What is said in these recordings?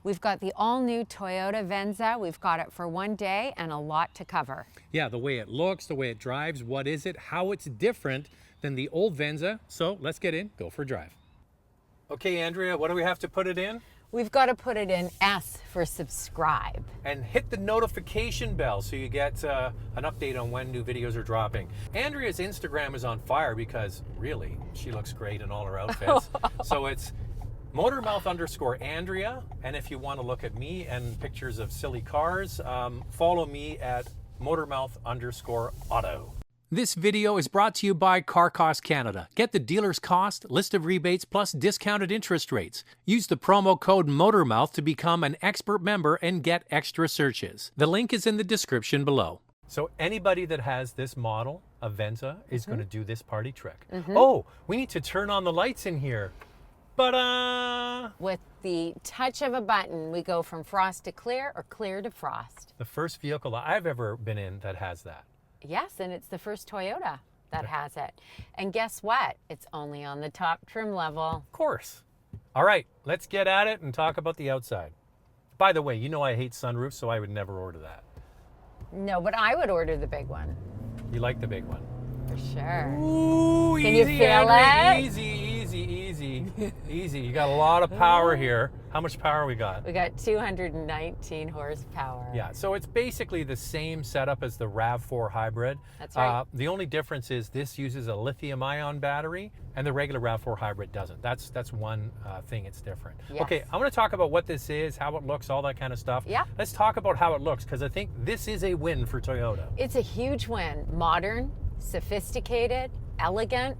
We've got the all-new Toyota Venza. We've got it for one day and a lot to cover. Yeah, the way it looks, the way it drives, what is it, how it's different than the old Venza. So let's get in, go for a drive. Okay, Andrea, what do we have to put it in? We've got to put it in S for subscribe. And hit the notification bell so you get an update on when new videos are dropping. Andrea's Instagram is on fire because really, she looks great in all her outfits. So it's motormouth_Andrea. And if you want to look at me and pictures of silly cars, follow me at motormouth_auto. This video is brought to you by Car Cost Canada. Get the dealer's cost, list of rebates, plus discounted interest rates. Use the promo code MOTORMOUTH to become an expert member and get extra searches. The link is in the description below. So anybody that has this model of Venza is going to do this party trick. Oh, we need to turn on the lights in here. Ba-da! With the touch of a button, we go from frost to clear or clear to frost. The first vehicle I've ever been in that has that. Yes, and it's the first Toyota that has it. And guess what? It's only on the top trim level. Of course. All right, let's get at it and talk about the outside. By the way, you know I hate sunroofs, so I would never order that. No, but I would order the big one. You like the big one? For sure. Ooh, Can easy, you feel Andrea, it? Easy. You got a lot of power here. How much power we got? We got 219 horsepower. Yeah, so it's basically the same setup as the RAV4 Hybrid. That's right. The only difference is this uses a lithium-ion battery, and the regular RAV4 Hybrid doesn't. That's one thing it's different. Yes. Okay, I want to talk about what this is, how it looks, all that kind of stuff. Yeah. Let's talk about how it looks, because I think this is a win for Toyota. It's a huge win. Modern, sophisticated, elegant,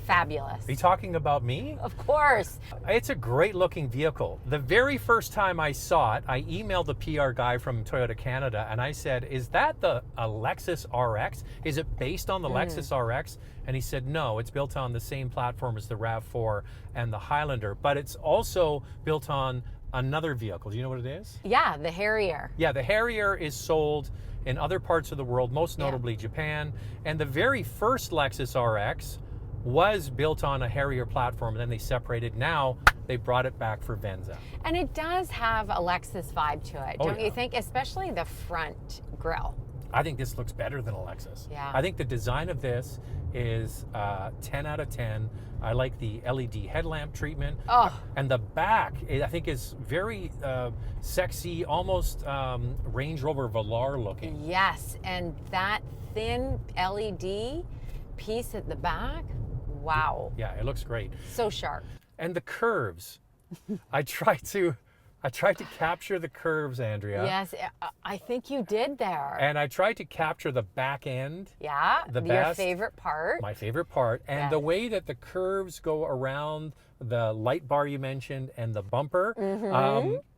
fabulous. Are you talking about me? Of course. It's a great looking vehicle. The very first time I saw it, I emailed the PR guy from Toyota Canada and I said, is that a Lexus RX? Is it based on the Lexus RX? And he said, no, it's built on the same platform as the RAV4 and the Highlander, but it's also built on another vehicle. Do you know what it is? Yeah, the Harrier. Yeah, the Harrier is sold in other parts of the world, most notably Japan. And the very first Lexus RX was built on a Harrier platform, and then they separated. Now they brought it back for Venza. And it does have a Lexus vibe to it, don't you think? Especially the front grille. I think this looks better than a Lexus. Yeah. I think the design of this is 10 out of 10. I like the LED headlamp treatment. Oh. And the back, I think, is very sexy, almost Range Rover Velar looking. Yes, and that thin LED piece at the back, wow. Yeah, it looks great. So sharp. And the curves. I tried to capture the curves, Andrea. Yes, I think you did there. And I tried to capture the back end. Yeah, the your best, favorite part. My favorite part. And the way that the curves go around the light bar you mentioned and the bumper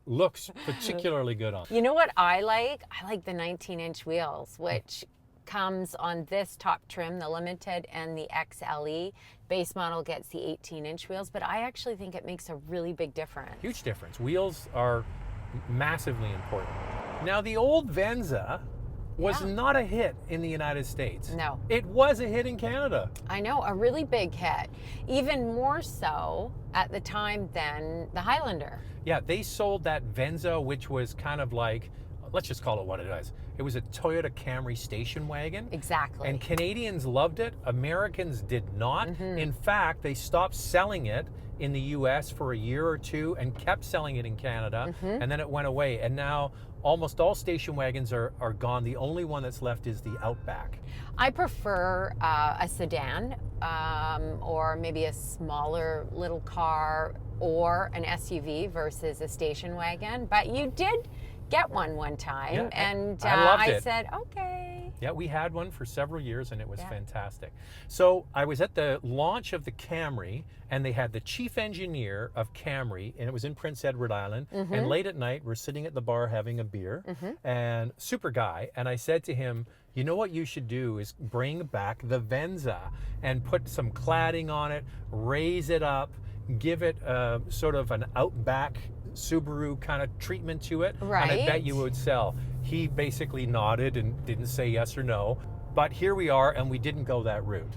looks particularly good on it. You know what I like? I like the 19-inch wheels, which comes on this top trim, the Limited and the XLE. Base model gets the 18-inch wheels, but I actually think it makes a really big difference. Huge difference. Wheels are massively important. Now, the old Venza was not a hit in the United States. No. It was a hit in Canada. I know, a really big hit. Even more so at the time than the Highlander. Yeah, they sold that Venza, which was kind of like, let's just call it what it is. It was a Toyota Camry station wagon. Exactly. And Canadians loved it. Americans did not. In fact, they stopped selling it in the US for a year or two and kept selling it in Canada. And then it went away. And now almost all station wagons are gone. The only one that's left is the Outback. I prefer a sedan or maybe a smaller little car or an SUV versus a station wagon. But you did get one time, and I said, okay. Yeah, we had one for several years, and it was fantastic. So I was at the launch of the Camry, and they had the chief engineer of Camry, and it was in Prince Edward Island. And late at night, we're sitting at the bar having a beer, and super guy. And I said to him, you know what you should do is bring back the Venza and put some cladding on it, raise it up, give it sort of an Outback Subaru kind of treatment to it, right? And I bet you would sell. He basically nodded and didn't say yes or no, but here we are, and we didn't go that route.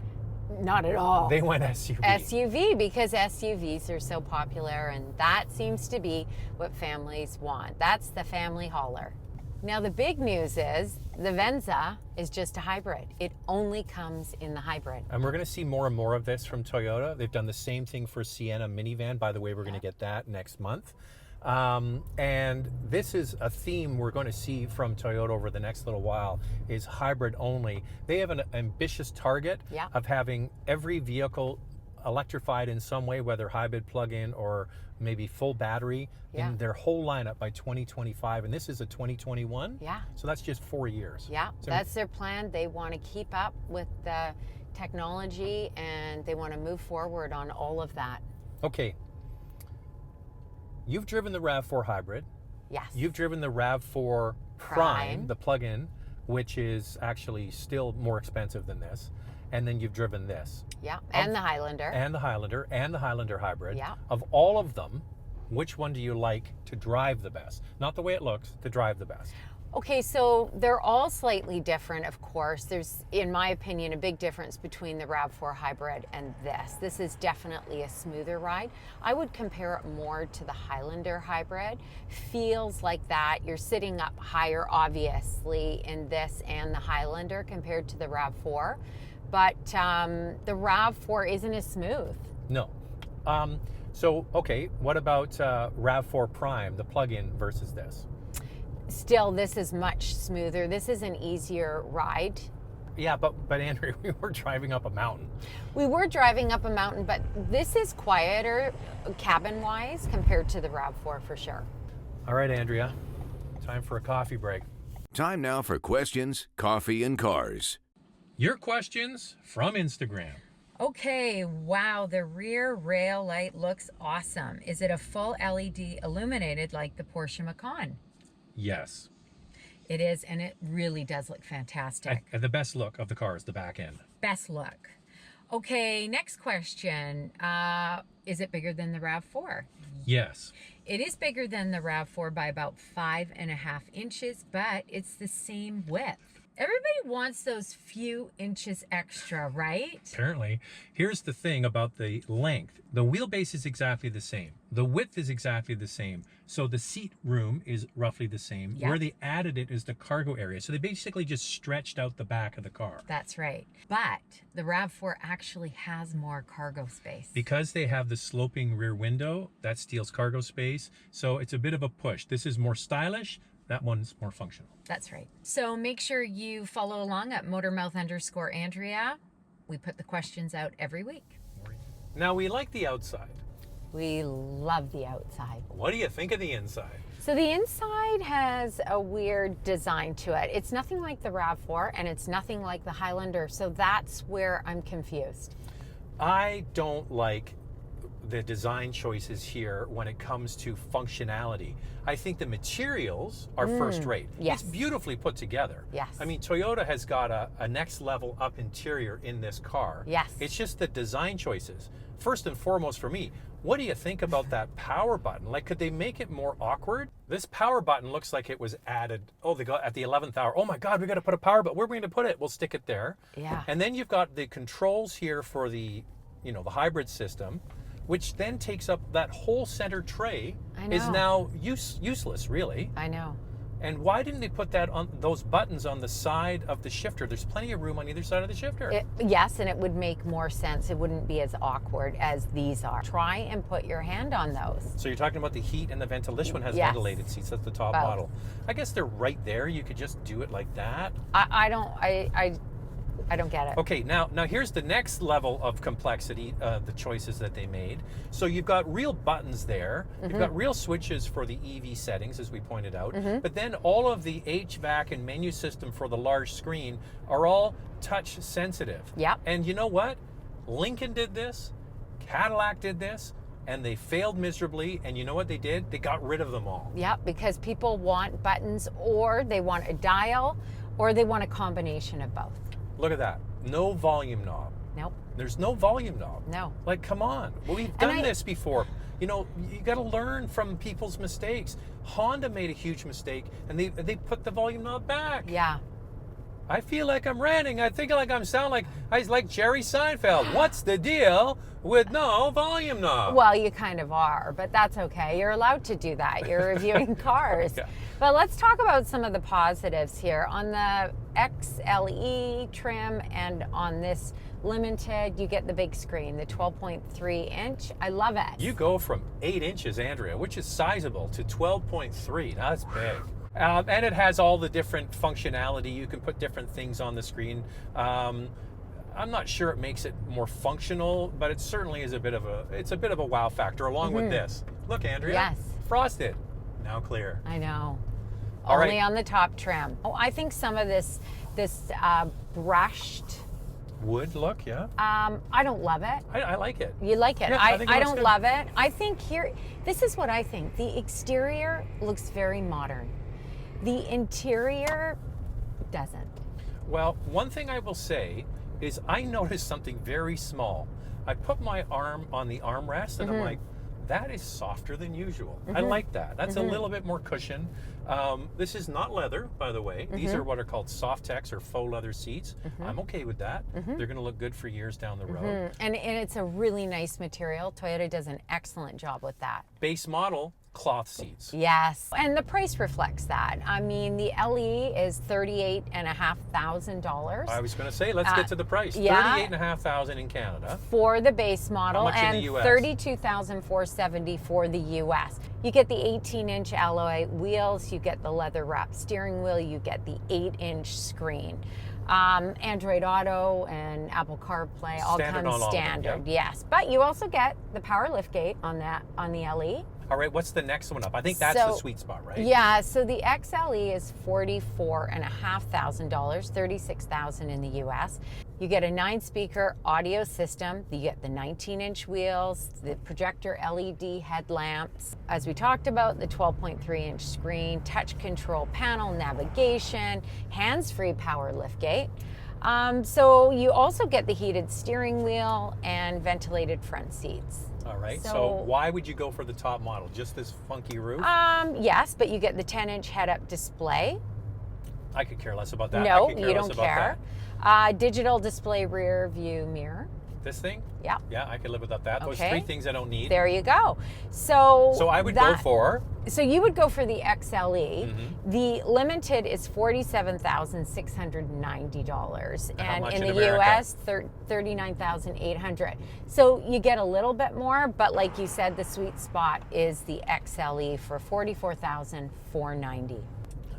Not at all. They went SUV. SUV, because SUVs are so popular, and that seems to be what families want. That's the family hauler. Now, the big news is the Venza is just a hybrid. It only comes in the hybrid. And we're going to see more and more of this from Toyota. They've done the same thing for Sienna minivan. By the way, we're going to get that next month. And this is a theme we're going to see from Toyota over the next little while, is hybrid only. They have an ambitious target of having every vehicle electrified in some way, whether hybrid, plug-in, or maybe full battery in their whole lineup by 2025. And this is a 2021. Yeah. So that's just 4 years. Yeah, So that's their plan. They want to keep up with the technology, and they want to move forward on all of that. Okay. You've driven the RAV4 Hybrid. Yes. You've driven the RAV4 Prime, the plug-in, which is actually still more expensive than this. And then you've driven this. Yeah, and the Highlander. And the Highlander, and the Highlander Hybrid. Yeah. Of all of them, which one do you like to drive the best? Not the way it looks, to drive the best. Okay, so they're all slightly different, of course. There's, in my opinion, a big difference between the RAV4 Hybrid and this. This is definitely a smoother ride. I would compare it more to the Highlander Hybrid. Feels like that. You're sitting up higher, obviously, in this and the Highlander compared to the RAV4. But the RAV4 isn't as smooth. No. So, okay, what about RAV4 Prime, the plug-in, versus this? Still, this is much smoother. This is an easier ride. Yeah, but Andrew, we were driving up a mountain. We were driving up a mountain, but this is quieter cabin-wise compared to the RAV4 for sure. All right, Andrea, time for a coffee break. Time now for questions, coffee, and cars. Your questions from Instagram. Okay, wow, the rear rail light looks awesome. Is it a full LED illuminated like the Porsche Macan? Yes. It is, and it really does look fantastic. The best look of the car is the back end. Best look. Okay, next question. Is it bigger than the RAV4? Yes. It is bigger than the RAV4 by about 5.5 inches, but it's the same width. Everybody wants those few inches extra, right? Apparently. Here's the thing about the length. The wheelbase is exactly the same. The width is exactly the same. So the seat room is roughly the same. Yep. Where they added it is the cargo area. So they basically just stretched out the back of the car. That's right. But the RAV4 actually has more cargo space. Because they have the sloping rear window, that steals cargo space. So it's a bit of a push. This is more stylish. That one's more functional. That's right. So make sure you follow along at motormouth_Andrea. We put the questions out every week. Now, we like the outside. We love the outside. What do you think of the inside? So the inside has a weird design to it. It's nothing like the RAV4, and it's nothing like the Highlander. So that's where I'm confused. I don't like the design choices here when it comes to functionality. I think the materials are first rate. Yes. It's beautifully put together. Yes. I mean, Toyota has got a next level up interior in this car. Yes. It's just the design choices. First and foremost for me, what do you think about that power button? Like, could they make it more awkward? This power button looks like it was added, they got at the 11th hour. Oh my God, we got to put a power button. Where are we going to put it? We'll stick it there. Yeah. And then you've got the controls here for the, the hybrid system, which then takes up that whole center tray. I know. Is now useless, really. I know. And why didn't they put that on those buttons on the side of the shifter? There's plenty of room on either side of the shifter. Yes, and it would make more sense. It wouldn't be as awkward as these are. Try and put your hand on those. So you're talking about the heat and the ventilation. This one has Yes. ventilated seats. That's the top Both. model. I guess they're right there. You could just do it like that. I don't get it. Okay, now here's the next level of complexity, the choices that they made. So you've got real buttons there. You've got real switches for the EV settings, as we pointed out. But then all of the HVAC and menu system for the large screen are all touch sensitive. Yep. And you know what? Lincoln did this, Cadillac did this, and they failed miserably. And you know what they did? They got rid of them all. Yep, because people want buttons, or they want a dial, or they want a combination of both. Look at that. No volume knob. Nope. There's no volume knob. No. Like, come on. Well, we've done this before. You got to learn from people's mistakes. Honda made a huge mistake, and they put the volume knob back. Yeah. I feel like I'm ranting. I think like I like Jerry Seinfeld. What's the deal with no volume knob? Well, you kind of are, but that's okay. You're allowed to do that. You're reviewing cars. Yeah. But let's talk about some of the positives here. On the XLE trim and on this Limited, you get the big screen, the 12.3 inch. I love it. You go from 8 inches, Andrea, which is sizable, to 12.3. Now that's big. And it has all the different functionality. You can put different things on the screen. I'm not sure it makes it more functional, but it certainly is a bit of a wow factor along with this. Look, Andrea. Yes. Frosted. Now clear. I know. All Only right. on the top trim. Oh, I think some of this brushed. Wood look, yeah. I don't love it. I like it. You like it. Yeah, I think it I looks don't good. love it. I think here, this is what I think. The exterior looks very modern. The interior doesn't. Well, one thing I will say is I noticed something very small. I put my arm on the armrest and I'm like, that is softer than usual. I like that. That's a little bit more cushion. This is not leather, by the way. These are what are called Softex or faux leather seats. I'm okay with that. They're going to look good for years down the road. And it's a really nice material. Toyota does an excellent job with that. Base model, cloth seats. Yes, and the price reflects that. I mean, the LE is $38,500 I was going to say, let's get to the price. yeah. $38,500 in Canada. for the base model, much in and the US? $32,470 for the US. You get the 18-inch alloy wheels, you get the leather-wrapped steering wheel, you get the 8-inch screen. Android Auto and Apple Carplay all Standard on come all of them, standard, yeah. yes. But you also get the power liftgate on the LE. All right, what's the next one up? I think that's the sweet spot, right? Yeah, so the XLE is $44,500, $36,000 in the US. You get a 9-speaker audio system. You get the 19-inch wheels, the projector LED headlamps. As we talked about, the 12.3-inch screen, touch control panel, navigation, hands-free power liftgate. So you also get the heated steering wheel and ventilated front seats. All right, so So- why would you go for the top model? Just this funky roof? Yes, but you get the 10-inch head-up display. I could care less about that. I No, could care you less don't about care. that. Digital display rear view mirror. This thing? Yeah, Yeah, I could live without that. Those Okay. 3 things I don't need. there you go. So So I would go for, So you would go for the XLE. Mm-hmm. The Limited is $47,690, how much in in the America? US, $39,800. So you get a little bit more, but like you said, the sweet spot is the XLE for $44,490.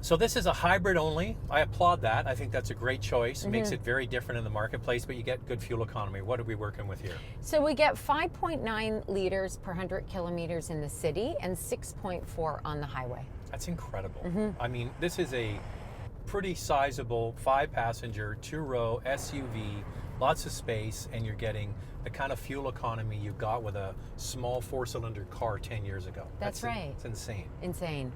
so this is a hybrid only. I applaud that. I think that's a great choice. It Mm-hmm. makes it very different in the marketplace, but you get good fuel economy. What are we working with here? So we get 5.9 liters per 100 kilometers in the city and 6.4 on the highway. That's incredible. Mm-hmm. I mean, this is a pretty sizable 5-passenger, 2-row SUV, lots of space, and you're getting the kind of fuel economy you got with a small 4-cylinder car 10 years ago. That's right. It's insane. Insane.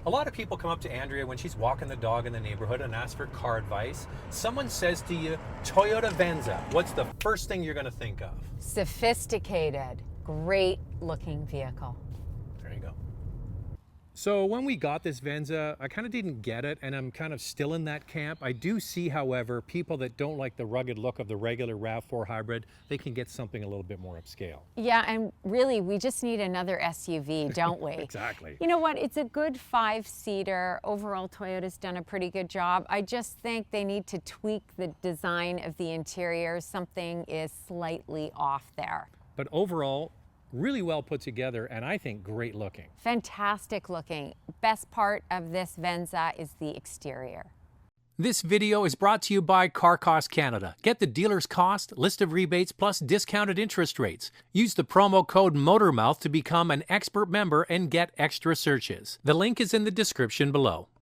A lot of people come up to Andrea when she's walking the dog in the neighborhood and ask for car advice. Someone says to you, Toyota Venza. What's the first thing you're going to think of? Sophisticated, great looking vehicle. There you go. So when we got this Venza, I kind of didn't get it, and I'm kind of still in that camp. I do see, however, people that don't like the rugged look of the regular RAV4 Hybrid, they can get something a little bit more upscale. Yeah, and really, we just need another SUV, don't we? Exactly. You know what? It's a good 5-seater. Overall, Toyota's done a pretty good job. I just think they need to tweak the design of the interior. Something is slightly off there. But overall, really well put together, and I think great looking. Fantastic looking. Best part of this Venza is the exterior. This video is brought to you by Car Cost Canada. Get the dealer's cost, list of rebates, plus discounted interest rates. Use the promo code MOTORMOUTH to become an expert member and get extra searches. The link is in the description below.